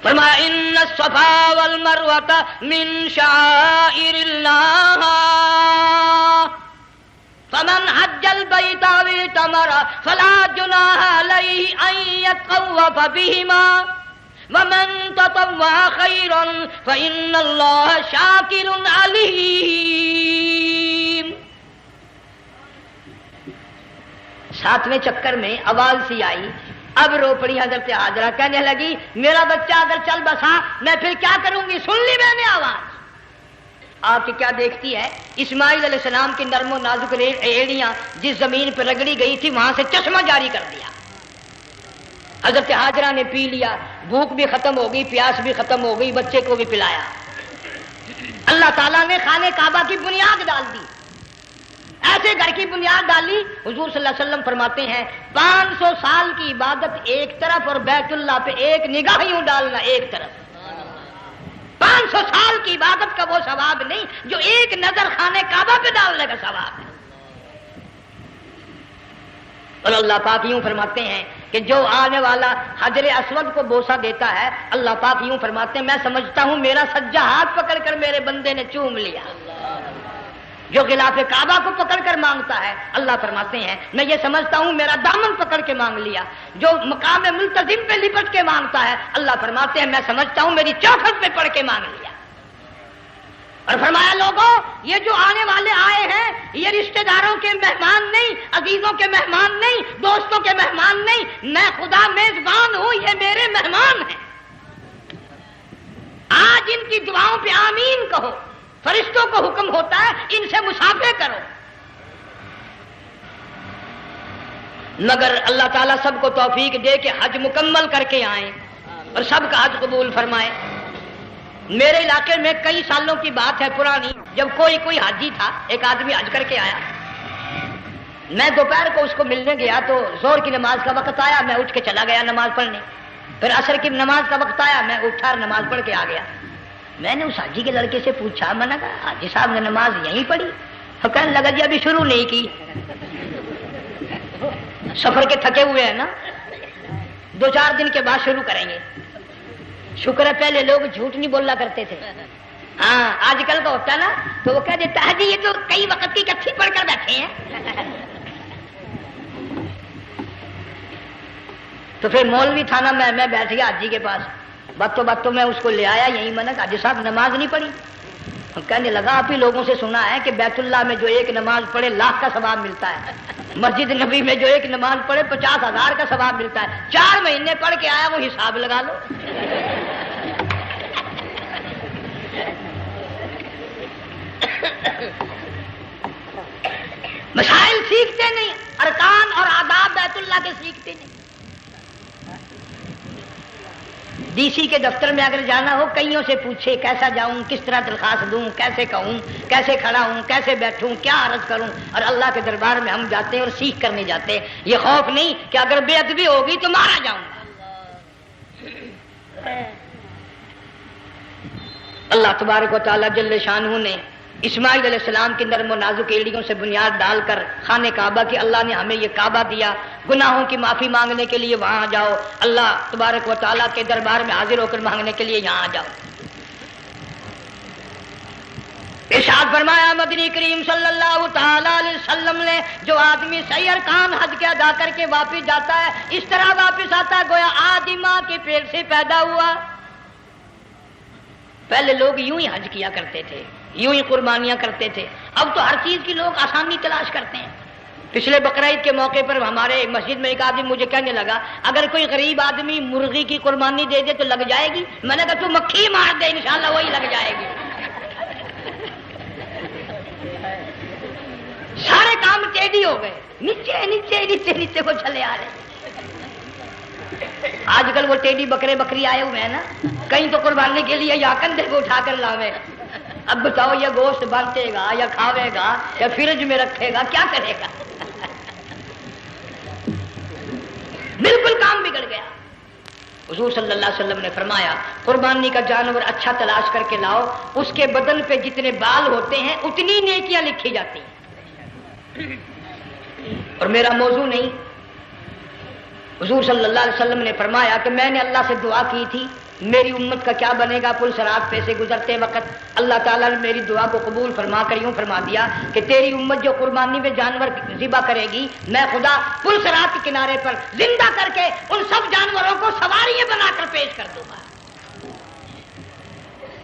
فرمایا ان الصفا والمروہ من شعائر اللہ فمن حج البیت او اعتمر فلا جناح علیہ ان یطوف بہما ومن تطوع خیرا فإن اللہ شاکر علیم۔ 7ویں چکر میں آواز سی آئی، اب رو پڑی حضرت ہاجرہ، کہنے لگی میرا بچہ اگر چل بسا میں پھر کیا کروں گی؟ سن لی میں نے آواز۔ آپ کی کیا دیکھتی ہے؟ اسماعیل علیہ السلام کی نرم و نازک ایڑیاں جس زمین پہ رگڑی گئی تھی وہاں سے چشمہ جاری کر دیا۔ حضرت ہاجرہ نے پی لیا، بھوک بھی ختم ہو گئی، پیاس بھی ختم ہو گئی، بچے کو بھی پلایا۔ اللہ تعالیٰ نے خانہ کعبہ کی بنیاد ڈال دی، ایسے گھر کی بنیاد ڈالی۔ حضور صلی اللہ علیہ وسلم فرماتے ہیں 500 سال کی عبادت ایک طرف اور بیت اللہ پہ ایک نگاہ یوں ڈالنا ایک طرف۔ 500 سال کی عبادت کا وہ ثواب نہیں جو ایک نظر خانہ کعبہ پہ ڈالنے کا ثواب ہے۔ اور اللہ پاک یوں فرماتے ہیں کہ جو آنے والا حجر اسود کو بوسہ دیتا ہے، اللہ پاک یوں فرماتے ہیں میں سمجھتا ہوں میرا سجا ہاتھ پکڑ کر میرے بندے نے چوم لیا۔ جو غلاف کعبہ کو پکڑ کر مانگتا ہے، اللہ فرماتے ہیں میں یہ سمجھتا ہوں میرا دامن پکڑ کے مانگ لیا۔ جو مقام ملتزم پہ لپٹ کے مانگتا ہے، اللہ فرماتے ہیں میں سمجھتا ہوں میری چوکھٹ پہ پڑھ کے مانگ لیا۔ اور فرمایا لوگوں یہ جو آنے والے آئے ہیں یہ رشتہ داروں کے مہمان نہیں، عزیزوں کے مہمان نہیں، دوستوں کے مہمان نہیں، میں خدا میزبان ہوں، یہ میرے مہمان ہیں۔ آج ان کی دعاؤں پہ آمین کہو، فرشتوں کو حکم ہوتا ہے ان سے مصافحہ کرو۔ مگر اللہ تعالیٰ سب کو توفیق دے کہ حج مکمل کر کے آئیں اور سب کا حج قبول فرمائے۔ میرے علاقے میں کئی سالوں کی بات ہے پرانی، جب کوئی حاجی تھا، ایک آدمی حج کر کے آیا، میں دوپہر کو اس کو ملنے گیا تو زور کی نماز کا وقت آیا، میں اٹھ کے چلا گیا نماز پڑھنے۔ پھر عصر کی نماز کا وقت آیا، میں اٹھا اور نماز پڑھ کے آ گیا۔ میں نے اس حاجی کے لڑکے سے پوچھا، میں نے کہا حاجی صاحب نے نماز یہیں پڑھی؟ تو کہنے لگا جی ابھی شروع نہیں کی، سفر کے تھکے ہوئے ہیں نا، 2-4 دن کے بعد شروع کریں گے۔ شکر ہے پہلے لوگ جھوٹ نہیں بولا کرتے تھے، ہاں آج کل کا ہوتا نا تو وہ کہہ دیتا ہے جی یہ تو کئی وقت کی کتھی پڑھ کر بیٹھے ہیں۔ تو پھر مولوی تھا نا، میں بیٹھ گیا حاجی کے پاس، باتوں میں اس کو لے آیا، یہی میں نے کہا حاجی صاحب نماز نہیں پڑھی؟ کہنے لگا آپ ہی لوگوں سے سنا ہے کہ بیت اللہ میں جو ایک نماز پڑھے 1,00,000 کا ثواب ملتا ہے، مسجد نبی میں جو ایک نماز پڑھے 50,000 کا ثواب ملتا ہے۔ 4 مہینے پڑھ کے آیا، وہ حساب لگا لو۔ مسائل سیکھتے نہیں، ارکان اور آداب بیت اللہ کے سیکھتے نہیں۔ ڈی سی کے دفتر میں اگر جانا ہو کئیوں سے پوچھے کیسا جاؤں، کس طرح درخواست دوں، کیسے کہوں، کیسے کھڑا ہوں، کیسے بیٹھوں، کیا عرض کروں، اور اللہ کے دربار میں ہم جاتے ہیں اور سیکھ کرنے جاتے ہیں۔ یہ خوف نہیں کہ اگر بے ادبی ہوگی تو مارا جاؤں گا۔ اللہ تبارک و تعالیٰ جل شانہ نے اسماعیل علیہ السلام کے نرم و نازک ایڑیوں سے بنیاد ڈال کر خانہ کعبہ کی، اللہ نے ہمیں یہ کعبہ دیا، گناہوں کی معافی مانگنے کے لیے وہاں جاؤ، اللہ تبارک و تعالیٰ کے دربار میں حاضر ہو کر مانگنے کے لیے یہاں جاؤ۔ ارشاد فرمایا مدنی کریم صلی اللہ تعالی علیہ وسلم نے، جو آدمی صحیح ارکان حج کے ادا کر کے واپس جاتا ہے اس طرح واپس آتا گویا آدھی ماں کے پیٹ سے پیدا ہوا۔ پہلے لوگ یوں ہی حج کیا کرتے تھے، یوں ہی قربانیاں کرتے تھے، اب تو ہر چیز کی لوگ آسانی تلاش کرتے ہیں۔ پچھلے بقرعید کے موقع پر ہمارے مسجد میں ایک آدمی مجھے کہنے لگا اگر کوئی غریب آدمی مرغی کی قربانی دے دے تو لگ جائے گی؟ میں نے کہا تو مکھی مار دے انشاءاللہ وہی لگ جائے گی۔ سارے کام ٹیڑھی ہو گئے، نیچے نیچے نیچے نیچے کو چلے آ رہے۔ آج کل وہ ٹیڑھی بکرے بکری آئے ہوئے ہیں نا، کہیں تو قربانی کے لیے یا کندھے کو اٹھا کر لاوے۔ اب بتاؤ یہ گوشت بانٹے گا یا کھاوے گا یا فریج میں رکھے گا، کیا کرے گا؟ بالکل کام بگڑ گیا۔ حضور صلی اللہ علیہ وسلم نے فرمایا قربانی کا جانور اچھا تلاش کر کے لاؤ، اس کے بدن پہ جتنے بال ہوتے ہیں اتنی نیکیاں لکھی جاتی ہیں۔ اور میرا موضوع نہیں، حضور صلی اللہ علیہ وسلم نے فرمایا کہ میں نے اللہ سے دعا کی تھی میری امت کا کیا بنے گا، پل صراط پہ سے گزرتے وقت اللہ تعالیٰ نے میری دعا کو قبول فرما کر یوں فرما دیا کہ تیری امت جو قربانی میں جانور ذبح کرے گی میں خدا پل صراط کے کنارے پر زندہ کر کے ان سب جانوروں کو سواریاں بنا کر پیش کر دوں گا۔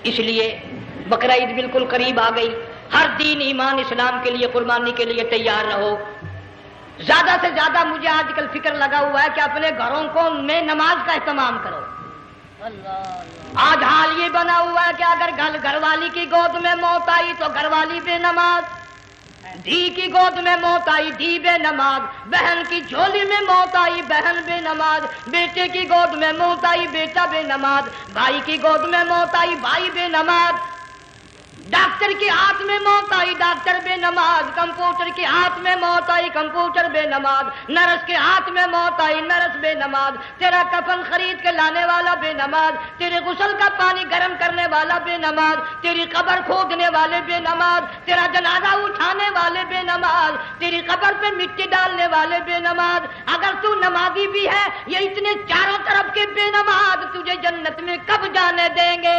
اس لیے بقرعید بالکل قریب آ گئی، ہر دین ایمان اسلام کے لیے قربانی کے لیے تیار رہو۔ زیادہ سے زیادہ مجھے آج کل فکر لگا ہوا ہے کہ اپنے گھروں کو میں نماز کا اہتمام کرو۔ آج حال یہ بنا ہوا ہے کہ اگر گھر والی کی گود میں موت آئی تو گھر والی بے نماز، دھی کی گود میں موت آئی دھی بے نماز، بہن کی جھولی میں موت آئی بہن بے نماز، بیٹے کی گود میں موت آئی بیٹا بے نماز، بھائی کی گود میں موت آئی بھائی بے نماز، ڈاکٹر کے ہاتھ میں موت آئی ڈاکٹر بے نماز، کمپیوٹر کے ہاتھ میں موت آئی کمپیوٹر بے نماز، نرس کے ہاتھ میں موت آئی نرس بے نماز، تیرا کفن خرید کے لانے والا بے نماز، تیرے غسل کا پانی گرم کرنے والا بے نماز، تیری قبر کھودنے والے بے نماز، تیرا جنازہ اٹھانے والے بے نماز، تیری قبر پہ مٹی ڈالنے والے بے نماز۔ اگر تو نمازی بھی ہے یہ اتنے چاروں طرف کے بے نماز تجھے جنت میں کب جانے دیں گے؟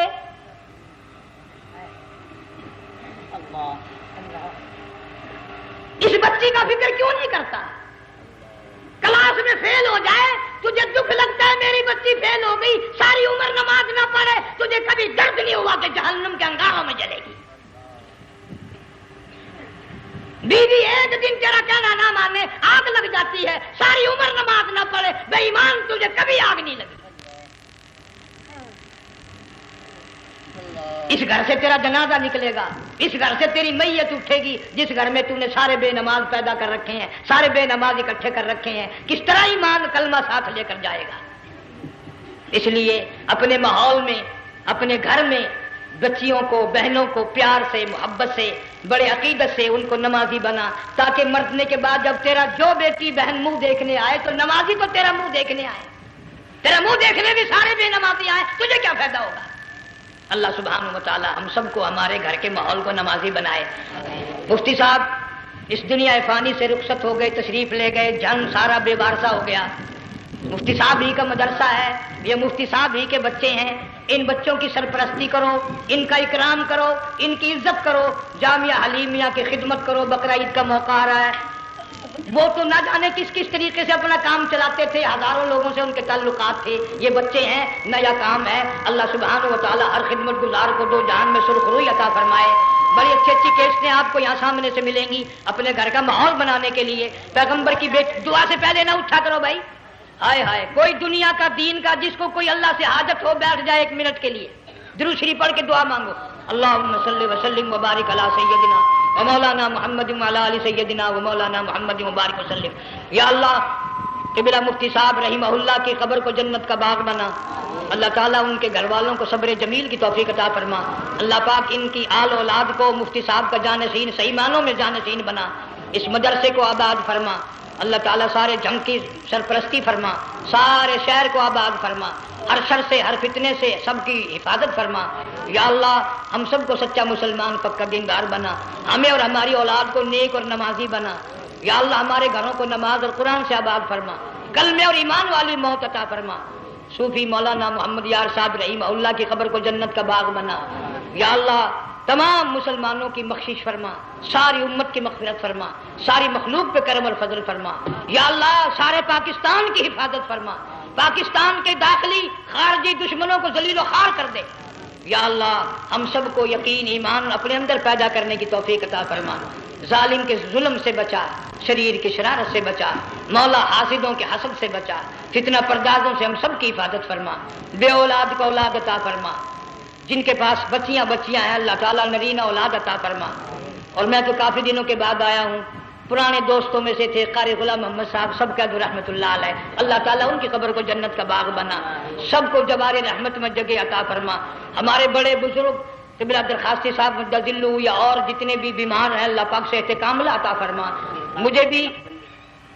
اس بچی کا فکر کیوں نہیں کرتا؟ کلاس میں فیل ہو جائے تجھے دکھ لگتا ہے میری بچی فیل ہو گئی، ساری عمر نماز نہ پڑھے تجھے کبھی درد نہیں ہوا کہ جہنم کے انگاروں میں جلے گی؟ بیوی ایک دن تیرا کہنا نہ مانے آگ لگ جاتی ہے، ساری عمر نماز نہ پڑھے بے ایمان تجھے کبھی آگ نہیں لگی۔ اس گھر سے تیرا جنازہ نکلے گا، اس گھر سے تیری میت اٹھے گی جس گھر میں تو نے سارے بے نماز پیدا کر رکھے ہیں، سارے بے نماز اکٹھے کر رکھے ہیں، کس طرح ایمان کلمہ ساتھ لے کر جائے گا؟ اس لیے اپنے ماحول میں اپنے گھر میں بچیوں کو بہنوں کو پیار سے محبت سے بڑے عقیدت سے ان کو نمازی بنا، تاکہ مرنے کے بعد جب تیرا جو بیٹی بہن منہ دیکھنے آئے تو نمازی تو تیرا منہ دیکھنے آئے، تیرا منہ دیکھنے بھی سارے بے نمازی آئے، تجھے کیا فائدہ ہوگا؟ اللہ سبحانہ و تعالی ہم سب کو ہمارے گھر کے ماحول کو نمازی بنائے۔ مفتی صاحب اس دنیا فانی سے رخصت ہو گئے، تشریف لے گئے، جنگ سارا بے وارثہ ہو گیا۔ مفتی صاحب ہی کا مدرسہ ہے، یہ مفتی صاحب ہی کے بچے ہیں، ان بچوں کی سرپرستی کرو، ان کا اکرام کرو، ان کی عزت کرو، جامعہ حلیمیہ کی خدمت کرو۔ بقرعید کا موقع آ رہا ہے، وہ تو نہ جانے کس کس طریقے سے اپنا کام چلاتے تھے، ہزاروں لوگوں سے ان کے تعلقات تھے، یہ بچے ہیں نیا کام ہے۔ اللہ سبحانہ و تعالی ہر خدمت گزار کو دو جہان میں سرخ روی عطا فرمائے۔ بڑی اچھی اچھی کیسٹیں آپ کو یہاں سامنے سے ملیں گی اپنے گھر کا ماحول بنانے کے لیے۔ پیغمبر کی دعا سے پہلے نہ اٹھا کرو بھائی، ہائے ہائے کوئی دنیا کا دین کا جس کو کوئی اللہ سے حاجت ہو بیٹھ جائے ایک منٹ کے لیے، درود شریف پڑھ کے دعا مانگو۔ اللہم صلی وسلم وبارک علی سیدنا و مولانا محمد وعلی آل سیدنا و مولانا محمد وبارک وسلم۔ یا اللہ قبلہ مفتی صاحب رحمہ اللہ کی قبر کو جنت کا باغ بنا، اللہ تعالیٰ ان کے گھر والوں کو صبر جمیل کی توفیق عطا فرما، اللہ پاک ان کی آل اولاد کو مفتی صاحب کا جانشین صحیح معنوں میں جانشین بنا، اس مدرسے کو آباد فرما، اللہ تعالیٰ سارے جنگ کی سرپرستی فرما، سارے شہر کو آباد فرما، ہر شر سے ہر فتنے سے سب کی حفاظت فرما، یا اللہ ہم سب کو سچا مسلمان پکا دیندار بنا، ہمیں اور ہماری اولاد کو نیک اور نمازی بنا، یا اللہ ہمارے گھروں کو نماز اور قرآن سے آباد فرما، کلمے اور ایمان والی موت عطا فرما، صوفی مولانا محمد یار صاحب رحمہ اللہ کی قبر کو جنت کا باغ بنا، یا اللہ تمام مسلمانوں کی بخشش فرما، ساری امت کی مغفرت فرما، ساری مخلوق پہ کرم اور فضل فرما، یا اللہ سارے پاکستان کی حفاظت فرما، پاکستان کے داخلی خارجی دشمنوں کو ذلیل و خوار کر دے، یا اللہ ہم سب کو یقین ایمان اپنے اندر پیدا کرنے کی توفیق عطا فرما، ظالم کے ظلم سے بچا، شریر کی شرارت سے بچا، مولا حاسدوں کے حسد سے بچا، فتنہ پردازوں سے ہم سب کی حفاظت فرما، بے اولاد کو اولاد عطا فرما، جن کے پاس بچیاں ہیں اللہ تعالیٰ نرینہ اولاد عطا فرما۔ اور میں تو کافی دنوں کے بعد آیا ہوں، پرانے دوستوں میں سے تھے قاری غلام محمد صاحب سب کا رحمۃ اللہ علیہ، اللہ تعالیٰ ان کی قبر کو جنت کا باغ بنا، سب کو جوار رحمت میں جگہ عطا فرما، ہمارے بڑے بزرگ قبلہ درخواستی صاحب مدذلو یا اور جتنے بھی بیمار ہیں اللہ پاک سے کاملہ عطا فرما، مجھے بھی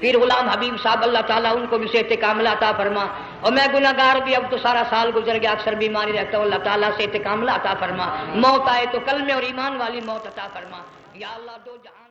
پیر غلام حبیب صاحب اللہ تعالیٰ ان کو بھی صحت کاملہ عطا فرما، اور میں گناہ گار بھی اب تو سارا سال گزر گیا اکثر بیماری رہتا ہوں، اللہ تعالیٰ صحت کاملہ عطا فرما، موت آئے تو کلمے اور ایمان والی موت عطا فرما، یا اللہ دو جہان